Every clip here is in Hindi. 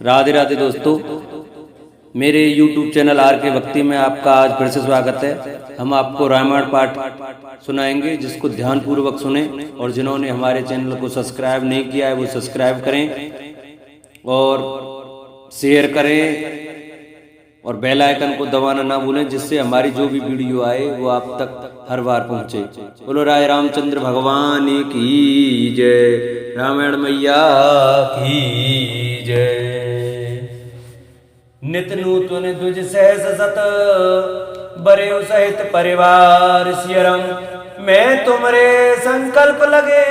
राधे राधे दोस्तों, मेरे YouTube चैनल आर के भक्ति में आपका आज फिर से स्वागत है। हम आपको रामायण पाठ सुनाएंगे, जिसको ध्यान पूर्वक सुने और जिन्होंने हमारे चैनल को सब्सक्राइब नहीं किया है वो सब्सक्राइब करें और शेयर करें और बेल आइकन को दबाना ना भूलें, जिससे हमारी जो भी वीडियो आए वो आप तक हर बार पहुंचे। बोलो राय रामचंद्र भगवान की जय, रामायण मैया की जय। नित नूतन दुज सहस सत बरे सहित परिवार सियरम, मैं तुमरे संकल्प लगे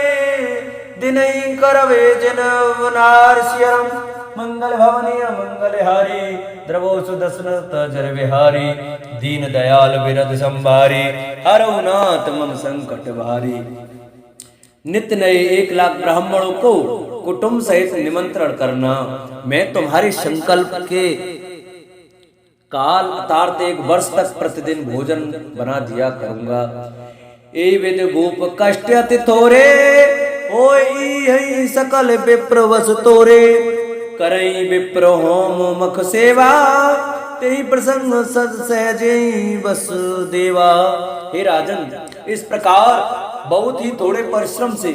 दिन करवे जन नार सियरम। मंगल भवनीय मंगल हारी द्रवो सुदसनत जर विहारी, दीन दयाल विरद संभारी हरौ नाथ मम संकट भारी। नित्य नए 1 लाख ब्राह्मणों को कुटुंब सहित निमंत्रण करना, मैं तुम्हारे संकल्प के काल अतार्थ 1 वर्ष तक प्रतिदिन भोजन बना दिया करूंगा। ए विद भूप कष्ट अति थोरे, होई सकल विप्र वस तोरे। करई विप्र होम मख सेवा, तेहि प्रसंग सद सहजे बस देवा। हे राजन, इस प्रकार बहुत ही थोड़े परिश्रम से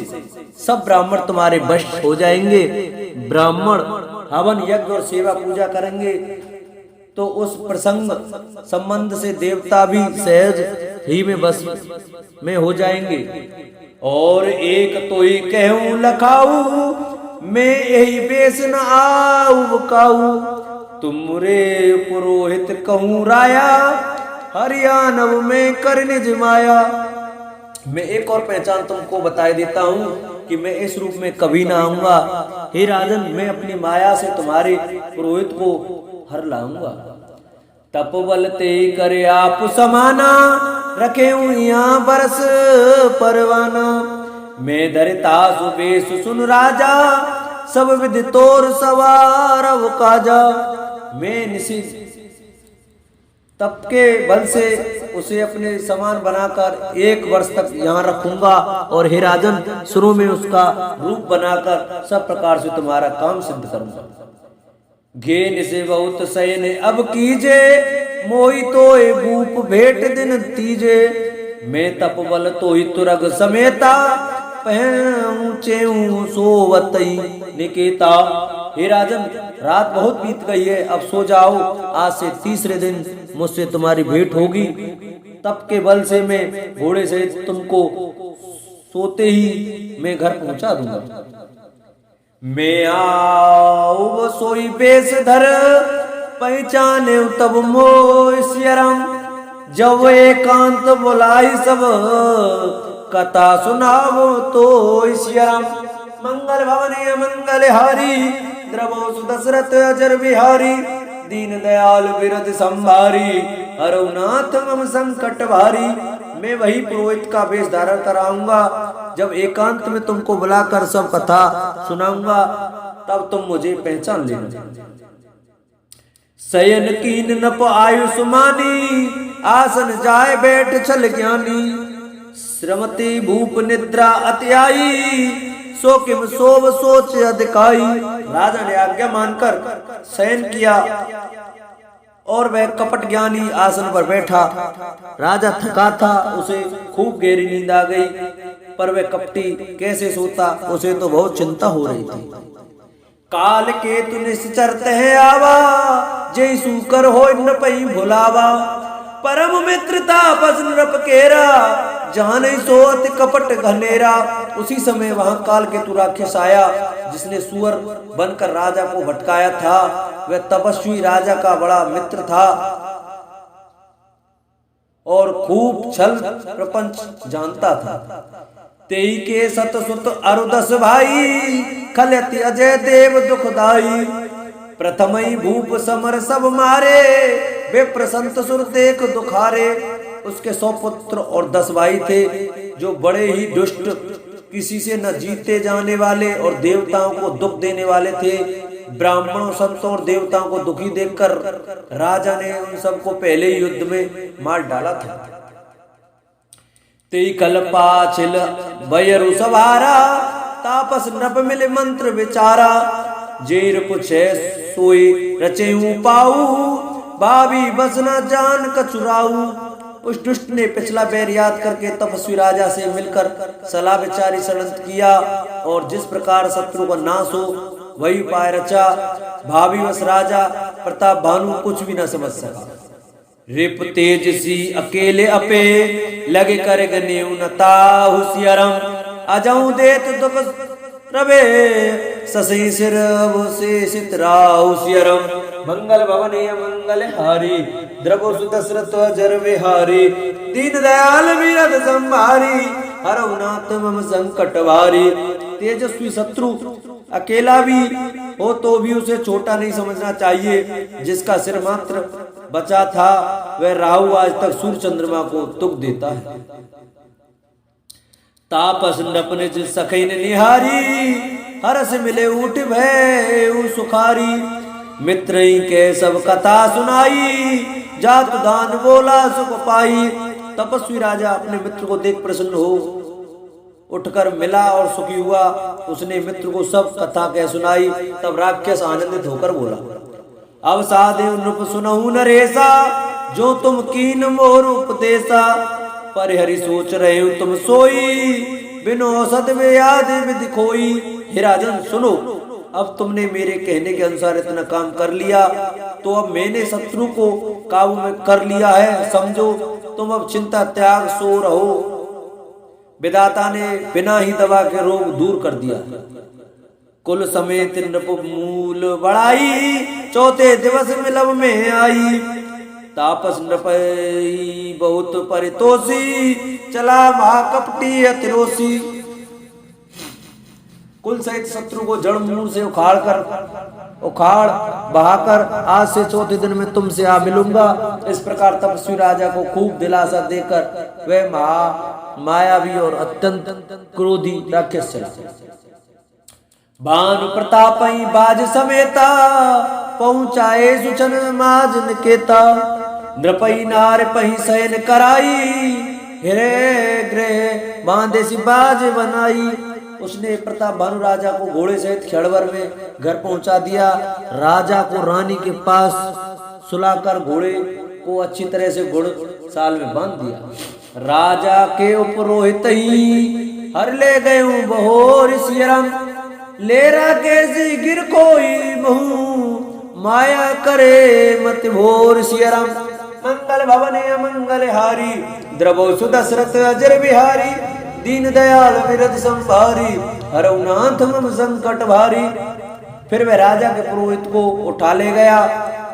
सब ब्राह्मण तुम्हारे वश हो जाएंगे। ब्राह्मण हवन यज्ञ और सेवा पूजा करेंगे तो उस प्रसंग संबंध से देवता भी सहज ही में बस में हो जाएंगे। और एक तो ही कहूं लखाऊ, मैं यही बेस न आऊ काऊ। तुमरे पुरोहित कहूं राया, हरियाणव में कर निज माया। मैं एक और पहचान तुमको बता देता हूँ कि मैं इस रूप में कभी ना आऊंगा। हे राजन, मैं अपनी माया से तुम्हारे पुरोहित को हर लाऊंगा। तपबल ते करे आप समाना, रखे यहाँ बरस परवाना। मैं धरता सुबेश सुन राजा, सब विधि तोर सवार काजा। मैं निशी तप के बल से उसे अपने समान बनाकर 1 वर्ष तक यहाँ रखूंगा। और हे राजन, शुरू में उसका रूप बनाकर सब प्रकार से तुम्हारा काम सिद्ध करूंगा। घेन से बहुत सयन अब कीजे, मोहि तोय भूप भेंट दिन तीजे। मैं तप बल तोहि तुरग समेता, पहुँचे सोवतई निकेता। हे राजन, रात बहुत बीत गई है, अब सो जाओ। आज से तीसरे दिन मुझसे तुम्हारी भेंट होगी। तप के बल से मैं घोड़े से तुमको सोते ही मैं घर पहुंचा दूंगा। मैं आओ सोई बेस धर, पहचाने तब मोय सियरम। जब एकांत बुलाई सब, कथा सुनावो तो सियरम। मंगल भवनीय मंगल हारी, द्रवो सुदशरथ अजर बिहारी। दीन दयाल विरद संभारी, हरौ नाथ मम संकट भारी। मैं वही पुरोहित का वेश धारण कराऊंगा। जब एकांत में तुमको बुलाकर सब कथा सुनाऊंगा, तब तुम मुझे पहचान लेना। शयन कीन नप आयुष्मानी, आसन जाय बैठ छल ज्ञानी। श्रमति भूप निद्रा अति आई, सो किम सोव सोच अधिकाई। राजा ने आज्ञा मानकर शयन किया और वह कपट ज्ञानी आसन पर बैठा। राजा थका था, उसे खूब गहरी नींद आ गई, पर वह कपटी कैसे सोता, उसे तो बहुत चिंता हो रही थी। काल के तु निश्चरत है आवा, जय सूकर हो न पई भुलावा। परम मित्रता बस नृप केरा, जहां नहीं सोत कपट घनेरा। उसी समय वहां काल केतु राक्षस आया, जिसने सुअर बनकर राजा को भटकाया था। वह तपस्वी राजा का बड़ा मित्र था और खूब छल प्रपंच जानता था। तेई के सत सुत अरुदस भाई, खलति अजय देव दुखदाई। प्रथमई भूप समर सब मारे, विप्र संत सुर देख दुखारे। उसके 100 पुत्र और 10 भाई थे, जो बड़े ही दुष्ट, किसी से न जीते जाने वाले और देवताओं को दुख देने वाले थे। ब्राह्मणों, संतों और देवताओं को दुखी देखकर राजा ने उन सबको पहले ही युद्ध में मार डाला था। तेई कल्पा छिल बयरु सवारा, तापस नभ मिले मंत्र विचारा। जेर पुछे सोई रचेऊ पाऊ, भाभी बस न जान कचुराऊ। उस दुष्ट ने पिछला बैर याद करके तपस्वी राजा से मिलकर सलाह विचारी षड्यंत्र किया और जिस प्रकार शत्रु का नाश हो वही उपाय रचा। भाभी बस राजा प्रताप भानु कुछ भी न समझ सका। रिप तेज सी अकेले अपे लगे करे गने उनता हुसियरम, अजाऊ देत दुख रबे ससी सिर से सितराहुसियरम। मंगल भवने मंगल हारी, द्रवो सुदशरथ अजर विहारी, दीन दयाल वीरद संभारी, हरउनाथ मम संकट भारी। तेजस्वी शत्रु अकेला भी हो तो भी उसे छोटा नहीं समझना चाहिए। जिसका सिर मात्र बचा था वह राहु आज तक सूर्य चंद्रमा को दुख देता है। तापस नपने सखी ने निहारी, हरस मिले उठ भय सुखारी। मित्र ही के सब कथा सुनाई, जात दान बोला सुख पाई। तपस्वी राजा अपने मित्र को देख प्रसन्न हो उठकर मिला और सुखी हुआ। उसने मित्र को सब कथा कह सुनाई। तब राक्षस आनंदित होकर बोला, अब साधे नृप सुनहु नरेसा, जो तुम कीन मोर उपदेशा। पर हरि सोच रहे हो तुम सोई, बिनो सद व्याध विधि खोई। हे राजन सुनो, अब तुमने मेरे कहने के अनुसार इतना काम कर लिया तो अब मैंने शत्रु को काबू में कर लिया है। समझो तुम अब चिंता त्याग सो रहो। विधाता ने बिना ही दवा के रोग दूर कर दिया। कुल समेत नृप मूल बढ़ाई, चौथे दिवस मिलब में आई। तापस नृप बहुत परितोषी, चला महाकपटी अतिरोषी। कुल सहित शत्रु को जड़ मूल से उखाड़ बहाकर आज से चौथे दिन में तुमसे आ मिलूंगा। इस प्रकार तपस्वी राजा को खूब दिलासा देकर वह मायावी और अत्यंत क्रोधी राक्षस चला। भानु प्रताप बाज समेता, पहुंचाए सुचन माज निकेता। नृपई नार पही सैन कराई, हिरे ग्रह बांधे सी बाज बनाई। उसने प्रताप भानु राजा को घोड़े सहित क्षणभर में घर पहुंचा दिया। राजा को रानी के पास सुलाकर घोड़े को अच्छी तरह से घुड़साल में बांध दिया। राजा के उपरोहित ही हर ले गए बहोर सियरम, लेरा कैसी गिर कोई महू, माया करे मत भोर सियरम। मंगल भवने मंगल हारी, द्रवो सुदशरथ अजर बिहारी। दीन दयाल विरद संभारी, हरउनाथ मम संकट भारी। फिर वह राजा के पुरोहित को उठा ले गया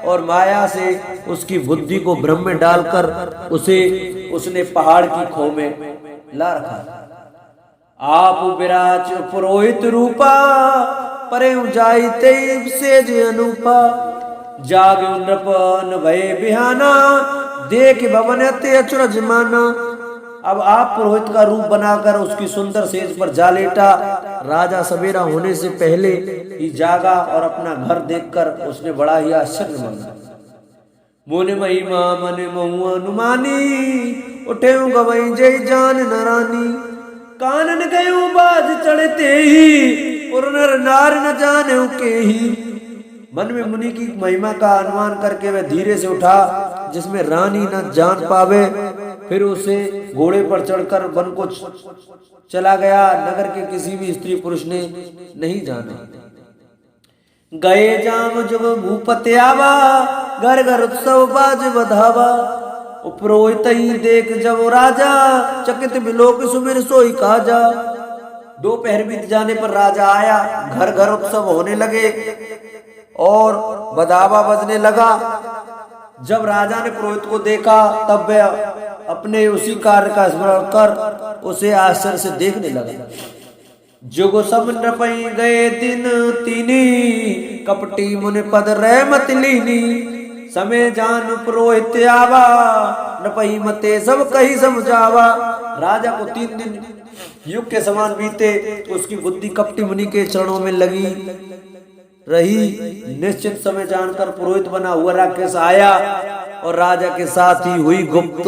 और माया से उसकी बुद्धि को भ्रम में डालकर उसने पहाड़ की खो में ला रखा। आप विराज पुरोहित रूपा, परे जाई तेज सेज अनुपा। जाग नृपन भय बिहाना, देख भवन अति अचरज माना। अब आप पुरोहित का रूप बनाकर उसकी सुंदर सेज पर जा लेटा। राजा सवेरा होने से पहले ही जागा और अपना घर देखकर उसने बड़ा ही आश्चर्य माना। मोने महिमा मन महु अनुमानी, उठे गवई जय जान नरानी। कानन गयो बाज चढ़ते ही, पुरनर नार न जाने के ही। मन में मुनि की महिमा का अनुमान करके वह धीरे से उठा, जिसमें रानी न जान पावे। फिर उसे घोड़े पर चढ़कर वन को चला गया। नगर के किसी भी स्त्री पुरुष ने नहीं जाना। गए जाम जुग भूपति आवा, घर घर उत्सव बाज बधावा। उपरोहित ही देख जब राजा, चकित बिलोक सुमिर सोई काजा। दोपहर बीत जाने पर राजा आया। घर घर उत्सव होने लगे और बधावा बजने लगा। जब राजा ने पुरोहित को देखा तब वह अपने उसी कार्य का स्मरण कर उसे आश्चर्य से देखने लगा। जुग सब नृपई गए दिन तीनी, कपटी मुनि पद रहमत लीनी। समय जान पुरोहित आवा, नृपई मते सब कही समझावा। राजा को 3 दिन युग के समान बीते। उसकी बुद्धि कपटी मुनि के चरणों में लगी रही। निश्चित समय जानकर पुरोहित बना हुआ राक्षस आया और राजा के साथ ही हुई गुप्त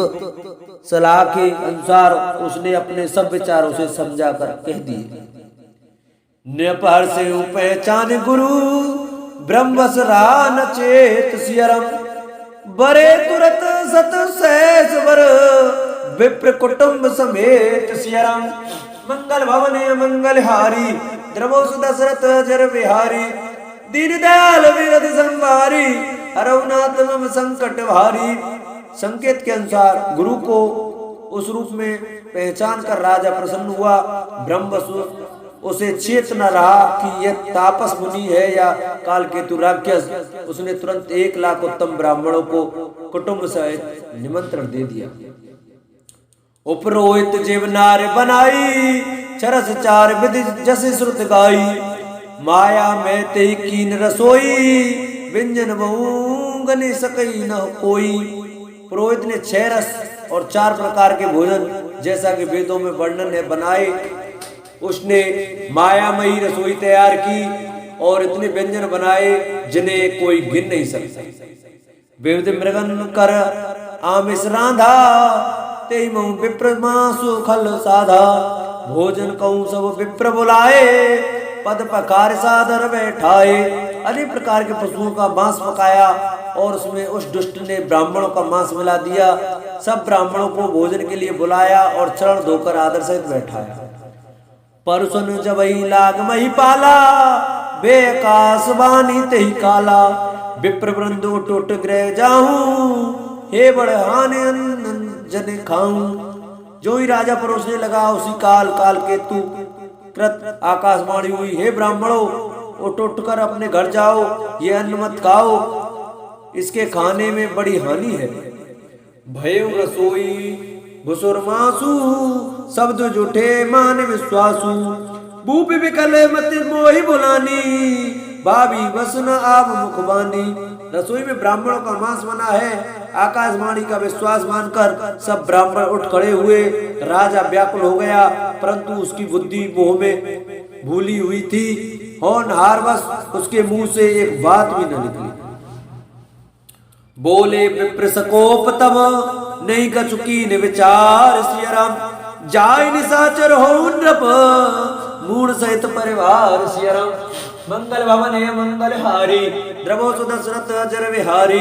सलाह के अनुसार उसने अपने सब विचार उसे समझाकर कह दिए। नेपार से पहचान गुरु ब्रह्मस रान चेत सियरम बरे तुरत सत सहस वर विप्र कुटुंब समेत सियरम मंगल भवन मंगल हारी द्रवो दशरथ जर बिहारी दीन दयाल विरध संवारी हरवनाथ मम संकट भारी। संकेत के अनुसार गुरु को उस रूप में पहचान कर राजा प्रसन्न हुआ। ब्रह्मसु उसे चेत न रहा कि यह तापस मुनि है या कालकेतु राक्षस। उसने तुरंत 1 लाख उत्तम ब्राह्मणों को कुटुंब सहित निमंत्रण दे दिया। उपरोहित जीवनार बनाई चरस 4 विधि जस श्रुत गाई माया में ते कीन रसोई व्यंजन बहु गने सकई न कोई। पुरोहित ने 6 रस और 4 प्रकार के भोजन जैसा कि वेदों में वर्णन है बनाए। उसने मायामयी रसोई तैयार की और इतने व्यंजन बनाए जिन्हें कोई गिन नहीं सकता। विविध मृगन कर आमिष रांधा ते विप्र मासु खल साधा भोजन कहूँ सब विप्र बुलाए पद पकार सादर बैठाए। अनेक प्रकार के पशुओं का मांस पकाया और उसमें उस दुष्ट ने ब्राह्मणों का मांस मिला दिया। सब ब्राह्मणों को भोजन के लिए बुलाया और चरण धोकर आदर सहित बैठाया। परसुन जबई लाग मही पाला बेकास बानी तही काला विप्र वृंदो टोट ग्रह जाऊं हे बड़हान जन खाऊं। जो ही राजा परोसने लगा उसी काल केतु कृत आकाशवाणी हुई हे ब्राह्मणों उठ उठकर अपने घर जाओ, ये अन्न मत खाओ, इसके खाने में बड़ी हानि है। भय रसोई भुसुर मासु शब्द जुठे मान विश्वासु भूप विकले मत मोहि बुलानी भाभी वसन आप मुखबानी। रसोई में ब्राह्मणों का मांस बना है। आकाशवाणी का विश्वास मानकर सब ब्राह्मण उठ खड़े हुए। राजा व्याकुल हो गया परंतु उसकी बुद्धि मोह में भूली हुई थी। होनहारवश उसके मुंह से एक बात भी न निकली। बोले विप्र सकोप तब नहीं कचुकी ने विचार सियराम जाय निशाचर हो नृप मूड सहित परिवार सियराम। मंगल भवन है मंगल हारी द्रवो सुदशरथ अजर विहारी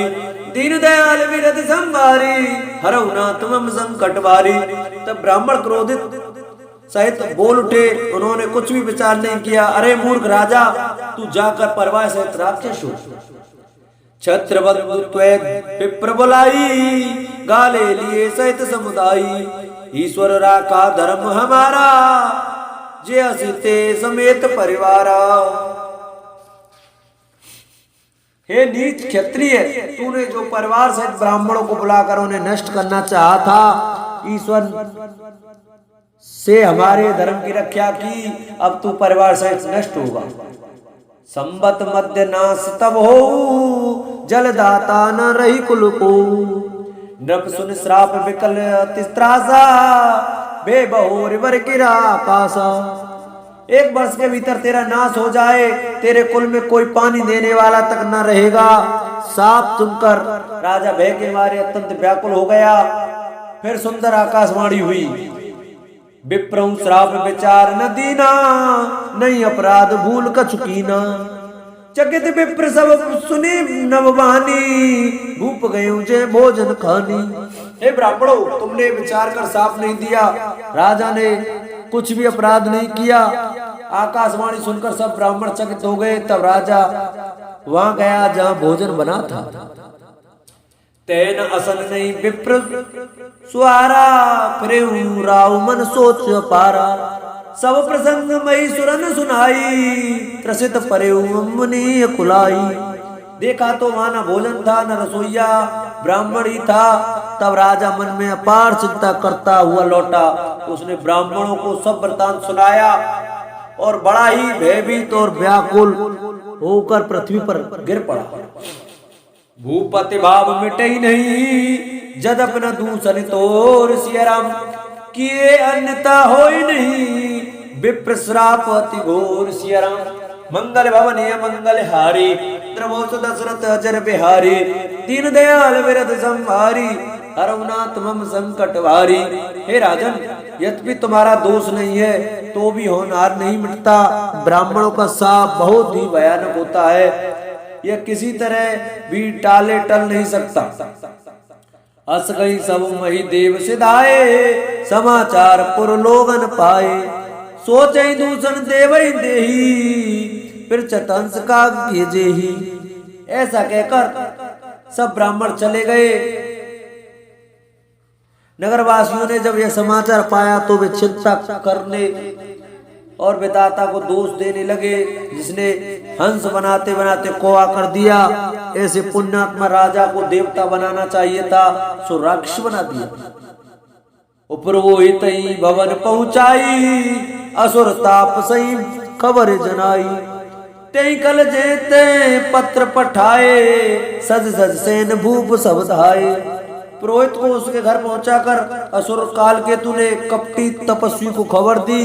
दीन दयाल विरध संवारी हरहुनाथ मम संकट भारी। तब ब्राह्मण क्रोधित सहित बोल उठे। उन्होंने कुछ भी विचार नहीं किया। अरे मूर्ख राजा, तू जाकर परवाह सहित राक्षस हो। छत्रबंधु विप्र बुलाई गाले लिए सहित समुदायी ईश्वर राखा धर्म हमारा जे असिते समेत परिवारा। हे नीच क्षत्रिय, तूने जो परिवार सहित ब्राह्मणों को बुलाकर उन्हें नष्ट करना चाहा था, ईश्वर से हमारे धर्म की रक्षा की, अब तू परिवार सहित नष्ट होगा। संबत मध्य नाश तब हो जलदाता न रही कुल को नृप सुन श्राप विकल तिस्त्रासा बे बहोर वर गिरा आकाशा। 1 वर्ष के भीतर तेरा नाश हो जाए, तेरे कुल में कोई पानी देने वाला तक न रहेगा। साप सुनकर राजा भय के मारे अत्यंत व्याकुल हो गया। फिर सुंदर आकाशवाणी हुई विप्रं श्राप विचार न दीना नहीं अपराध भूल कछुकीना। चकित विप्र सब सुनी नववानी भूप गए जे भोजन खानी। हे ब्राह्मणों, तुमने विचार कर साफ नहीं दिया। राजा ने कुछ भी अपराध नहीं किया। आकाशवाणी सुनकर सब ब्राह्मण चकित हो गए। तब राजा वहां गया जहां भोजन बना था। तैन असन नहीं विप्र सुहारा फिर राव मन सोच पारा। सब प्रसंग मई सुरन सुनाई त्रसित परे मुनि खुलाई। देखा तो वहां न भोजन था न रसोईया, ब्राह्मण ही था। तब राजा मन में अपार चिंता करता हुआ लौटा। उसने ब्राह्मणों को सब वृतांत सुनाया और बड़ा ही भयभीत और व्याकुल होकर पृथ्वी पर गिर पड़ा। भूपति भाव मिटे ही नहीं जद अपना दूसर तोर सियराम किए अन्यता हो ही नहीं विप्र श्राप अति घोर सियराम। मंगल भवन है मंगल हारी द्रवोस दशरथ अजर बिहारी दीन दयाल विरध संवारी हरहुनाथ मम संकट भारी। हे राजन, यद्यपि तुम्हारा दोष नहीं है तो भी होनहार नहीं मिटता। ब्राह्मणों का साप बहुत ही भयानक होता है, यह किसी तरह भी टाले टल नहीं सकता। अस गई सब मही देव सिधाए, समाचार पुर लोगन पाए। सोचई दूषण देवई देही, फिर चतंस का भेजे ही। ऐसा कहकर सब ब्राह्मण चले गए। नगरवासियों ने जब यह समाचार पाया तो वे चिंता करने और विधाता को दोष देने लगे, जिसने हंस बनाते बनाते कौवा कर दिया। ऐसे पुण्यात्मा राजा को देवता बनाना चाहिए था, सो राक्षस बना दिया। उपरोहित भवन पहुंचाई, असुर ताप सही खबर जनाई। ते कल जेते पत्र पठाए, सज सज सेन भूप सब धाये। पुरोहित को उसके घर पहुंचाकर असुर काल केतु ने कपटी तपस्वी को खबर दी।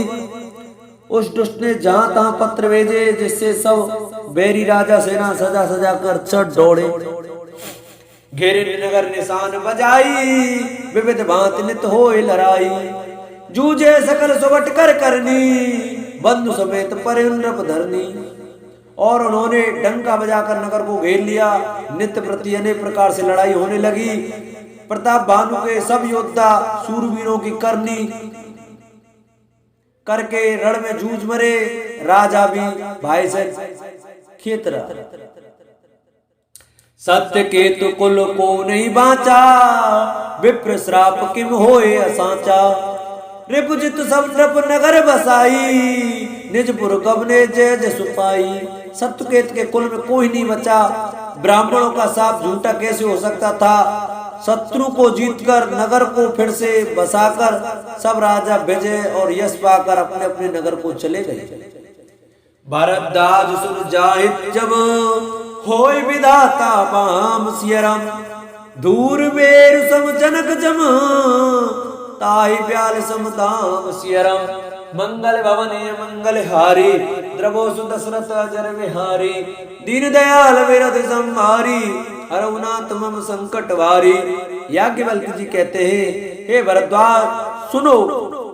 उस दुष्ट ने जहां तहां पत्र भेजे, जिससे सब बैरी राजा सेना सजा सजा कर चढ़ दौड़े। घेरे नगर निशान बजाई, विविध भांति नित होए लड़ाई। जूझे सकल सुबट कर करनी, बंधु समेत पर नृप धरनी। और उन्होंने डंका बजाकर नगर को घेर लिया। नित्य प्रति अनेक प्रकार से लड़ाई होने लगी। प्रताप भानु के सब योद्धा सूरवीरों की करनी करके रण में जूझ मरे। राजा भी भाई से खेत रहा। सत्य केतु कुल को नहीं बांचा, विप्र श्राप किम होए असाचा। रिपुजित सब नृप नगर बसाई, निजपुर गबने जय जसु पाई। सत्यकेत के कुल में कोई नहीं बचा। ब्राह्मणों का साप झूठा कैसे हो सकता था। शत्रु को जीतकर नगर को फिर से बसाकर सब राजा विजय और यश पाकर अपने अपने नगर को चले गए। भरद्वाज सुन जाहित जब, होय विधाता बाम सियरम। दूर बेर सम जनक जम, ताहि ब्याल सम दाम सियरम। मंगल भवने मंगल हारी, द्रवोसु दशरथ अजर विहारी। दीन दयाल विरध संहारी, हरउनाथ मम संकट वारी। याज्ञवल्क्य जी कहते हैं, हे भरद्वाज सुनो,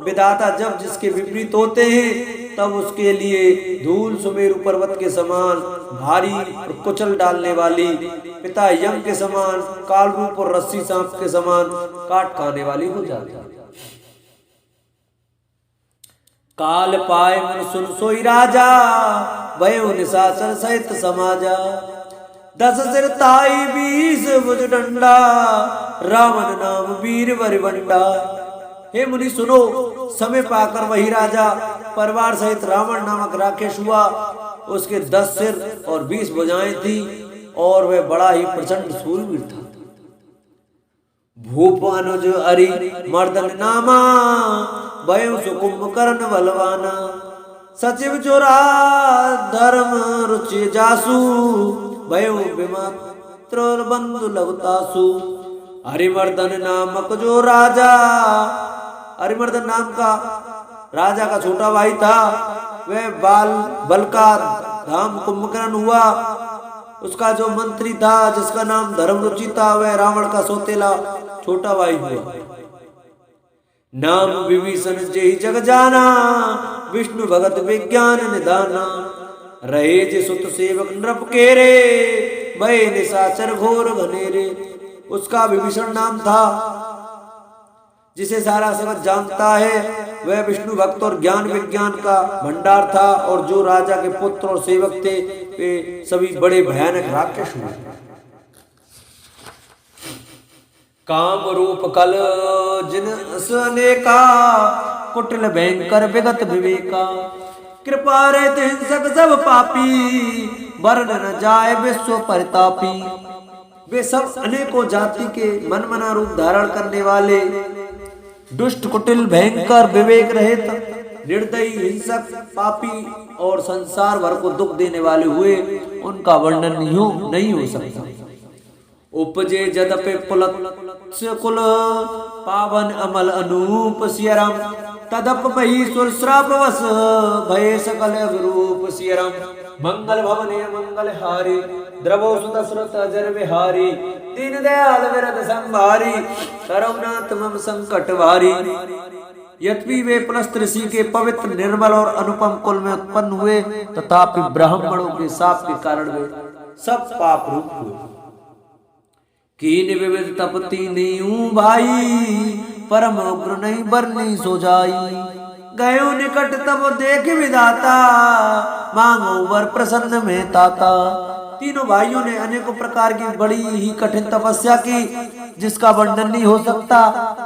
विधाता जब जिसके विपरीत होते हैं तब उसके लिए धूल सुमेरु पर्वत के समान भारी और कुचल डालने वाली, पिता यम के समान काल रूप और रस्सी सांप के समान काट खाने वाली हो जाती है। काल पाए मन सुन सोई राजा, भयो निशाचर सहित समाजा। 10 सिर ताई 20 भुज डंडा, रावण नाम वीर वरिवंडा। हे मुनि सुनो, समय पाकर वही राजा परिवार सहित रावण नामक राकेश हुआ। उसके 10 सिर और 20 भुजाएं थी और वह बड़ा ही प्रचंड शूरवीर था। भूप अनुज अरि मर्दन नामा, भयो सुकुंभकर्ण बलवाना। सचिव चोरा धर्म रुचि जासु, भयो विमात्र बंधु लवतासु। हरिमर्दन नामक जो राजा, हरिमर्दन नाम का राजा का छोटा भाई था, वह बल का धाम कुंभकर्ण हुआ। उसका जो मंत्री था जिसका नाम धर्मरुचि था, वह रावण का सौतेला छोटा भाई हुआ। नाम विभीषण जेहि जग जाना, विष्णु भगत विज्ञान निदाना। रहे जे सुत सेवक नृप केरे, भय निशाचर घोर घनेरे। उसका विभीषण नाम था, जिसे सारा जगत जानता है। वह विष्णु भक्त और ज्ञान विज्ञान का भंडार था। और जो राजा के पुत्र और सेवक थे वे सभी बड़े भयानक राक्षस हुए। काम रूप कल जिन अनेका, कुटिल भयंकर विगत विवेका। कृपा रहित हिंसक सब पापी, वर्ण न जाए विश्व परितापी। वे सब अनेकों जाति के मन मना रूप धारण करने वाले, दुष्ट कुटिल भयंकर विवेक रहित निर्दयी हिंसक पापी और संसार भर को दुख देने वाले हुए। उनका वर्णन नहीं हो सकता। उपजे जदपे पुलत्स्य कुल, पावन अमल अनूप सियरम। तदप महीश्वर श्रापवश, भय सकल रूप सियरम। मंगल भवने मंगल हारी, द्रवोसु दशरथ अजर विहारी। दीन दयाल विरध संभारी, करुणात मम संकट वारी। यद्यपि वे पुलस्त ऋषि के पवित्र निर्मल और अनुपम कुल में उत्पन्न हुए, तथापि ब्राह्मणों के शाप के कारण वे सब पाप रूप हुए। कीन विविध तपती नहीं भाई, परम उग्र नहीं बरनी सो जाई। गयो निकट तब देख विधाता, मांगो वर प्रसन्न में ताता। तीनों भाइयों ने अनेकों प्रकार की बड़ी ही कठिन तपस्या की, जिसका वर्णन नहीं हो सकता।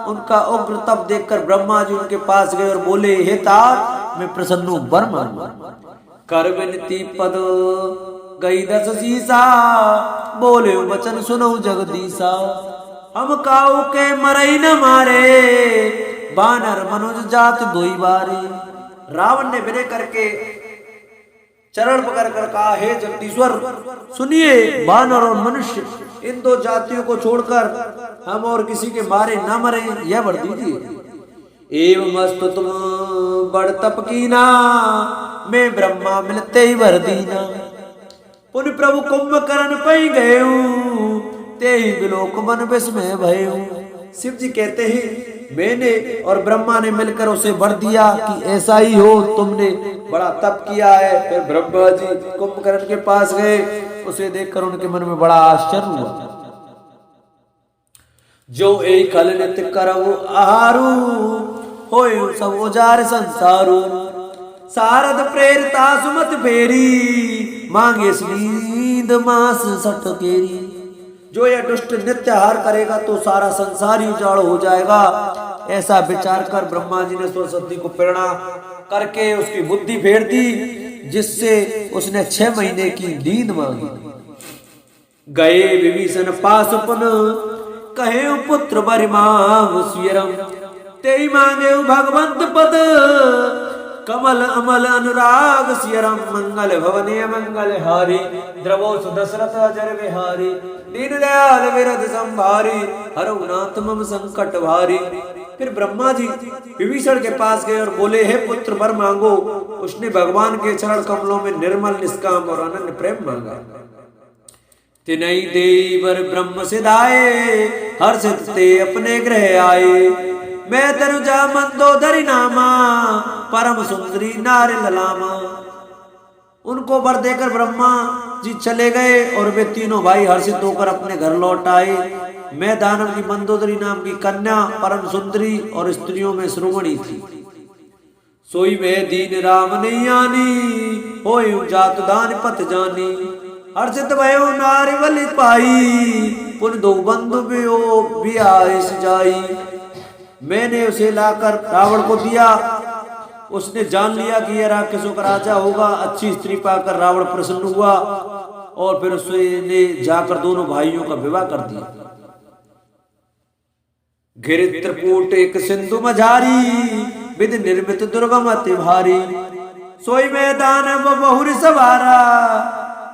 उनका उग्र तप देखकर ब्रह्मा जी उनके पास गए और बोले, हे तात, मैं प्रसन्न हूं, वर मांगू। कर विनती पद गई 10 शीसा, बोले वचन सुनो जगदीशा। हम काऊ के मरई न मारे, बानर मनुज जात दोई बारे। रावण ने विनय करके चरण पकड़ कर कहा, हे जगदीश्वर सुनिए, बानर और मनुष्य इन दो जातियों को छोड़कर हम और किसी के मारे न मरे, यह वर दीजिए। एवं अस्तु तुम बड़ तप कीना, मैं ब्रह्मा मिलते ही वर दीना। पुन प्रभु कुंभकर्ण पै गए, ते ही विलोक मन विस्मय भयऊ। शिव जी कहते हैं, मैंने और ब्रह्मा ने मिलकर उसे वर दिया कि ऐसा ही हो, तुमने बड़ा तप किया है। फिर ब्रह्मा जी कुंभकर्ण के पास गए, उसे देखकर उनके मन में बड़ा आश्चर्य हुआ। जो एक खल नित्य करऊ आहारू, होय सब उजार संसारू। सारद प्रेरता सुमत फेरी, मांगे नींद मास सठ केरी। जो यह दुष्ट नित्य हार करेगा तो सारा संसार ही उजाड़ हो जाएगा। ऐसा विचार कर ब्रह्मा जी ने सरस्वती को प्रेरणा करके उसकी बुद्धि फेर दी, जिससे उसने 6 महीने की नींद मांगी। गए विभीषण पास पुन, कहे पुत्र बरि मांग स्वीरम। ते मांगे भगवंत पद, कमल अमल अनुराग सियरम। मंगल भवने मंगल हारी, द्रवो सुदशरथ अजर विहारी। दीन दयाल विरध संभारी, हरऊ नाथ मम संकट भारी। फिर ब्रह्मा जी विभीषण के पास गए और बोले, हे पुत्र वर मांगो। उसने भगवान के चरण कमलों में निर्मल निष्काम और अनन्य प्रेम मांगा। तिनई देवर ब्रह्म सिधाए, हर्षित ते अपने गृह आए। मैं तनुजा मंदोदरी नामा, परम सुंदरी नारी ललामा। उनको वर देकर ब्रह्मा जी चले गए और वे तीनों भाई हर्षित होकर अपने घर लौट आए। मैं दानव की मंदोदरी नाम की कन्या परम सुंदरी और स्त्रियों में श्रोमणी थी। सोई में दीन राम नहीं आनी, होय जात दान पत जानी। हर्षित भयो नारी बलि पाई, पुन दो बंधु भी आए जाई। मैंने उसे लाकर रावण को दिया। उसने जान लिया कि यह राक्षसों का राजा होगा। अच्छी स्त्री पाकर रावण प्रसन्न हुआ और फिर उसने जाकर दोनों भाइयों का विवाह कर दिया। घिर त्रिकूट एक सिंधु मझारी, विध निर्मित दुर्गम अति भारी। सोई मैदान बहुरी सवारा,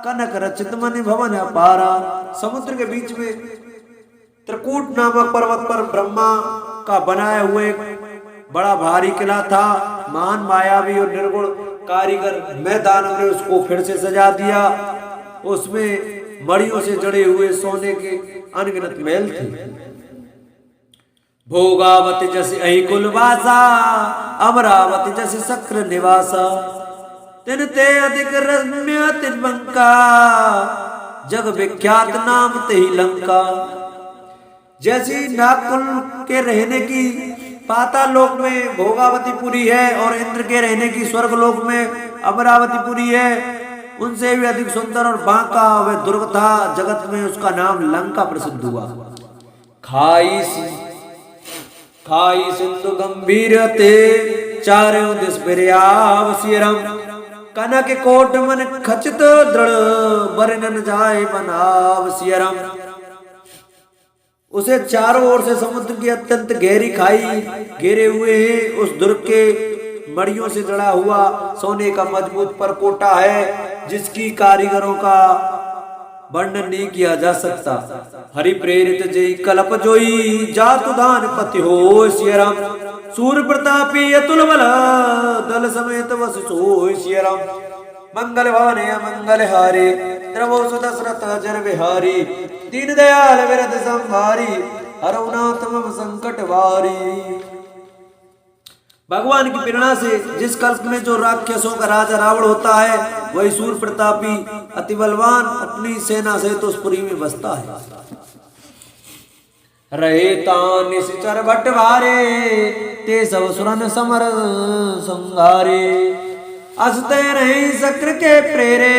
कनक रचित मणि भवन अपारा। समुद्र के बीच में त्रिकूट नामक पर्वत पर ब्रह्मा का बनाया हुए बड़ा भारी किला था। महान मायावी और निर्गुण कारीगर मैदान ने उसको फिर से सजा दिया। उसमें मड़ियों से जड़े हुए सोने के अनगिनत महल थे। भोगावती जैसे अहि कुलवासा, अमरावती जैसे शक्र निवासा। तिन ते अधिक रम्य तिन बंका, जग विख्यात नाम ते ही लंका। जैसी नागकुल के रहने की पाताल लोक में भोगावतीपुरी है और इंद्र के रहने की स्वर्ग लोक में अमरावतीपुरी है, उनसे भी अधिक सुंदर और बांका वह दुर्ग था। जगत में उसका नाम लंका प्रसिद्ध हुआ। खाई सिंधु गंभीर ते, चारों दिस बिरयाव सिरम। कनक कोट मन खचित दृढ़, वर्णन जाए बनाव सियरम। उसे चारों ओर से समुद्र की अत्यंत गहरी खाई घेरे हुए हैं। उस दुर्ग के मड़ियों से जड़ा हुआ सोने का मजबूत परकोटा है, जिसकी कारीगरों का वर्णन नहीं किया जा सकता। हरि प्रेरित जय कल्प जोई, जातु दान पति हो सियरम। सूर प्रतापी अतुल बल, दल समेत वस सोय सियरम। मंगल भवने मंगल हारे, द्रवो सुदशरथ अजर विहारी। दीन दयाल विरध संभारी, हरऊ नाथ मम संकट वारी। भगवान की प्रेरणा से जिस कल्प में जो राक्षसों का राजा रावण होता है, वही सूर प्रतापी अति बलवान अपनी सेना से तो उस पुरी में बसता है। रहे तान निश्चर भट्ट भारे, ते सब सुरन समर संगारे। असते रहे शक्र के प्रेरे,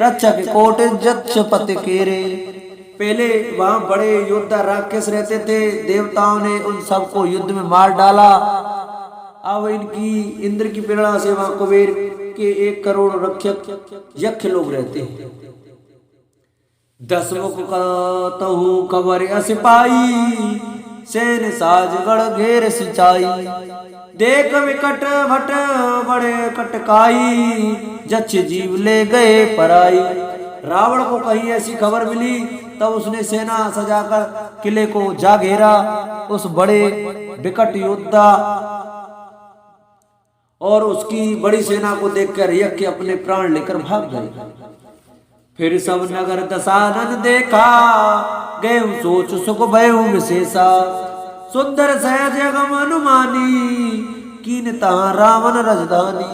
रक्षक कोट जक्ष पति केरे। पहले वहां बड़े योद्धा राक्षस रहते थे, देवताओं ने उन सबको युद्ध में मार डाला। अब इनकी इंद्र की प्रेरणा से वहां कुबेर के 1 करोड़ रक्षक यक्ष लोग रहते हैं। 10 मुख कहूँ खबर सिपाही, सैन साजगढ़ घेर सिंचाई। देख विकट भट बड़े कटकाई, जक्ष जीव ले गए पराई। रावण को कहीं ऐसी खबर मिली, तब उसने सेना सजाकर किले को जा घेरा। उस बड़े विकट योद्धा और उसकी बड़ी सेना को देखकर यज्ञ अपने प्राण लेकर भाग गए। फिर सब नगर दशानन देखा, गए सोच सुख भयउ विशेषा। सुंदर सहज अगम अनुमानी, कीन तहां रावण राजधानी।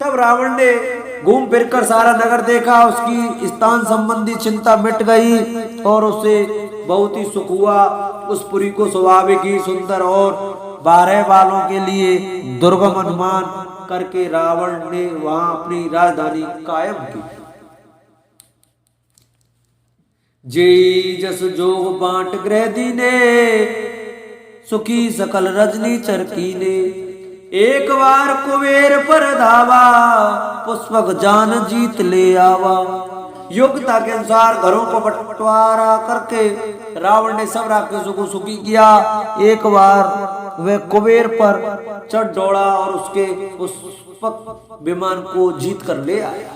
तब रावण ने घूम फिरकर सारा नगर देखा, उसकी स्थान संबंधी चिंता मिट गई और उसे बहुत ही सुख हुआ। उस पुरी को स्वाभाविक ही सुंदर और 12 बालों के लिए दुर्गम अनुमान करके रावण ने वहां अपनी राजधानी कायम की। जे जस जोग बांट गृह दीने, सुखी सकल रजनी चरकीने। एक बार कुबेर पर धावा, पुष्पक जान जीत ले आवा। योग्यता के अनुसार घरों को बंटवारा करके रावण ने सब राक्षसों को सुखी किया। एक बार वह कुबेर पर चढ़ दौड़ा और उसके पुष्पक विमान को जीत कर ले आया।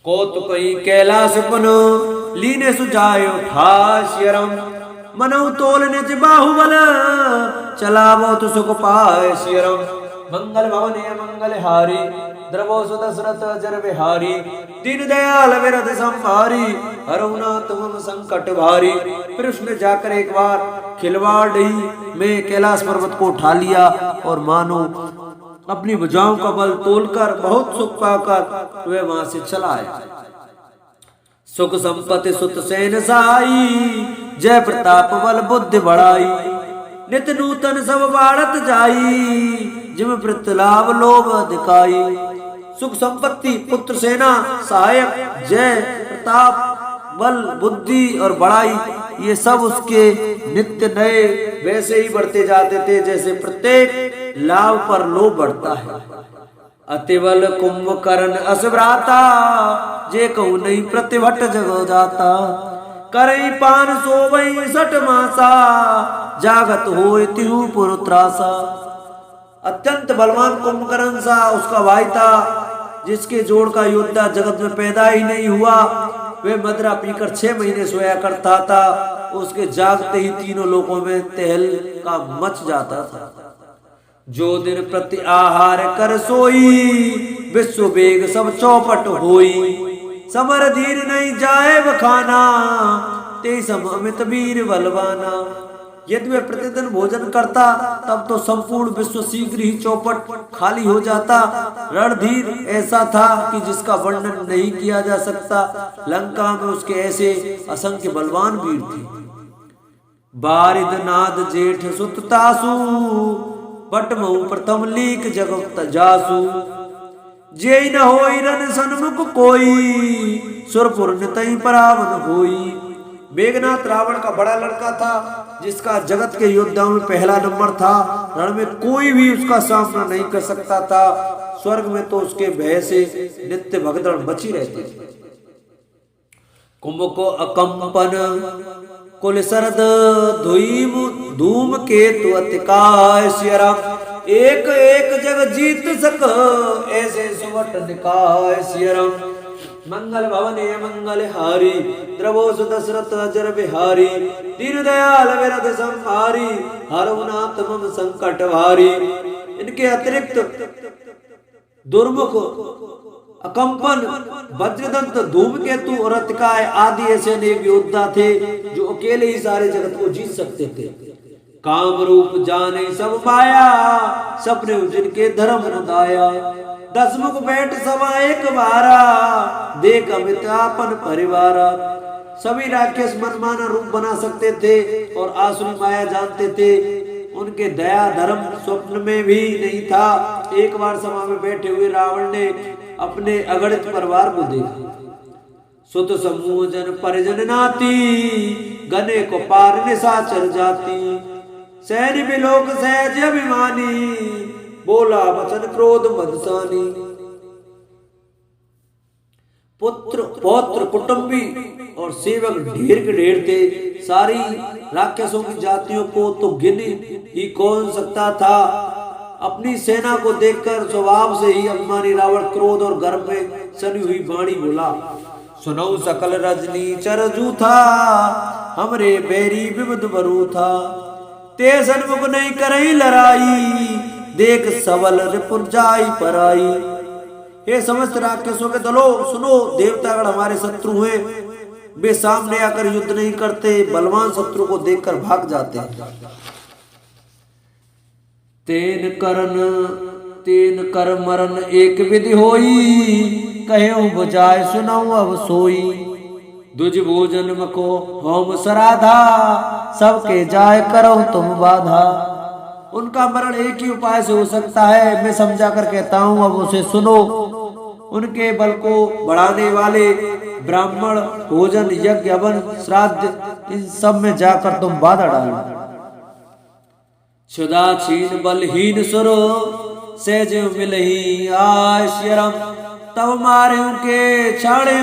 कौतुकई कैलाश पुन लीने सुजायो ठाश्यरम। मनऊ तोल निज बाहुबल, चला बहुत सुख पाए श्यरम। मंगल भवने मंगल हारी, द्रवो सुदशरथ जर बिहारी। दीन दयाल विरध संभारी, हरउनाथ मम संकट भारी। फिर उसने जाकर एक बार खिलवाड़ी में कैलाश पर्वत को उठा लिया और मानो अपनी भुजाओं का बल तोलकर बहुत सुख पाकर वह वहां से चला आया। सुख संपत्ति सुत सेन साई, जय प्रताप बल बुद्धि बढ़ाई। नित नूतन सब बाढ़त जाई, जिम प्रतलाभ लोभ दिखाई। सुख संपत्ति पुत्र सेना सहायक जय प्रताप बल बुद्धि और बड़ाई, ये सब उसके नित्य नए वैसे ही बढ़ते जाते थे जैसे प्रत्येक लाभ पर लोभ बढ़ता है। अतिबल कुंभकर्ण असभ्राता, जे कहू नहीं प्रतिभट जगो जाता। करई पान सोवई सठ मासा, जागत होय तिहु पुर त्रासा। अत्यंत बलवान कुंभकर्ण सा उसका भाई था, जिसके जोड़ का योद्धा जगत में पैदा ही नहीं हुआ। वे मदिरा पीकर 6 महीने सोया करता था। उसके जागते ही तीनों लोकों में तहलका मच जाता था। जो दिन प्रति आहार कर सोई, विश्व वेग सब चौपट होई। समर धीर नहीं जाए बखाना, ते सम अमित वीर बलवाना। यदि वह प्रतिदिन भोजन करता तब तो संपूर्ण विश्व शीघ्र ही चौपट खाली हो जाता। रणधीर ऐसा था कि जिसका वर्णन नहीं किया जा सकता। लंका में उसके ऐसे असंख्य बलवान वीर थे। बारिद नाद जेठ सुत तासु, बटमऊ प्रथम लीक जगत जासु। जे न होई रन सन्मुख कोई, सुरपुर नितई परावन होई। मेघनाथ रावण का बड़ा लड़का था, जिसका जगत के योद्धाओं में पहला नंबर था। रण में कोई भी उसका सामना नहीं कर सकता था। स्वर्ग में तो उसके भय से नित्य भगदड़ बची रहती थी। कुंभ को अकंपन कुल सरद धूम केतु अतिकाय श्यरम। एक एक जग जीत सक, ऐसे सुवट निकाय श्यरम। मंगल भवने मंगल हारी, द्रवो सुदशरथ अजर बिहारी। दीन दयाल विरध संहारी, हरउनाथ मम संकट भारी। इनके अतिरिक्त दुर्मुख अकंपन वज्रदंत धूमकेतु और अतिकाय आदि ऐसे अनेक योद्धा थे जो अकेले ही सारे जगत को जीत सकते थे। काम रूप जाने सब माया, सपने जिनके धर्म न दाया। 10 मुख बैठ सभा एक बारा, देख अमितापन परिवारा। सभी राक्षस मनमाना रूप बना सकते थे और आसुरी माया जानते थे। उनके दया धर्म स्वप्न में भी नहीं था। एक बार सभा में बैठे हुए रावण ने अपने अगणित परिवार को देखा। सुत समूह जन परिजन नाती, गने को पार निशाचर जाती। सैन्य बिलोक सहज अभिमानी, बोला वचन क्रोध मदसानी। पुत्र पौत्र कुटुंबी और सेवक ढेर के ढेर थे। सारी राक्षसों की जातियों को तो गिन ही कौन सकता था। अपनी सेना को देखकर स्वभाव से ही अभिमानी रावण क्रोध और गर्व में सनी हुई वाणी बोला, सुनौ सकल रजनी चरजू था, हमरे बैरी विविध बरू था। ते सन्मुख नहीं करई लड़ाई, देख सबल रिपुर जाई पराई। हे समस्त राक्षसों के दलों सुनो, देवतागण हमारे शत्रु हैं। वे सामने आकर युद्ध नहीं करते, बलवान शत्रु को देखकर भाग जाते हैं। तेन कर मरण एक विधि होई, कहो बुझाए सुनौ अब सोई। दुज भोजन मको होम सराधा, सबके जाय करो तुम बाधा। उनका मरण एक ही उपाय से हो सकता है, मैं समझा कर कहता हूं, अब उसे सुनो। उनके बल को बढ़ाने वाले ब्राह्मण भोजन यज्ञ हवन श्राद्ध इन सब में जाकर तुम बाधा डालो। क्षुदाक्षीण बलहीन सुरो, सहज मिलही आश्रम। तब मारे के छाड़े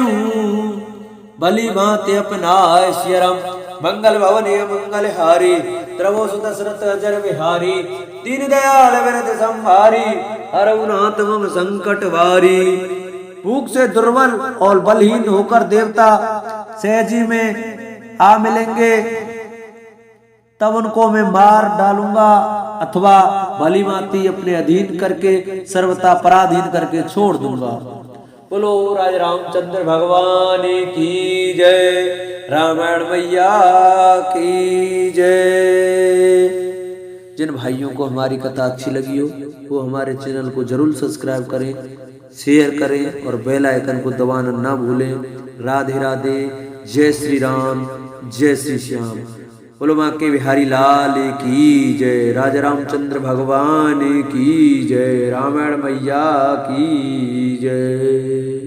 भली भांति अपना श्रम। मंगल भवन मंगल हारी, द्रवो सुदशरथ अजर विहारी। दीन दयाल विरद संहारी, हरऊ नाथ मम संकट वारी। भूख से दुर्बल और बलहीन होकर देवता सहजी में आ मिलेंगे, तब उनको मैं मार डालूंगा, अथवा भली भांति अपने अधीन करके सर्वथा पराधीन करके छोड़ दूंगा। बोलो राज रामचंद्र भगवान की जय, रामायण मैया की जय। जिन भाइयों को हमारी कथा अच्छी लगी हो वो हमारे चैनल को जरूर सब्सक्राइब करें, शेयर करें और बेल आइकन को दबाना ना भूलें। राधे राधे, जय श्री राम, जय श्री श्याम। बोलो माँ के बिहारी लाल की जय, राजा रामचंद्र भगवान की जय, रामायण मैया की जय।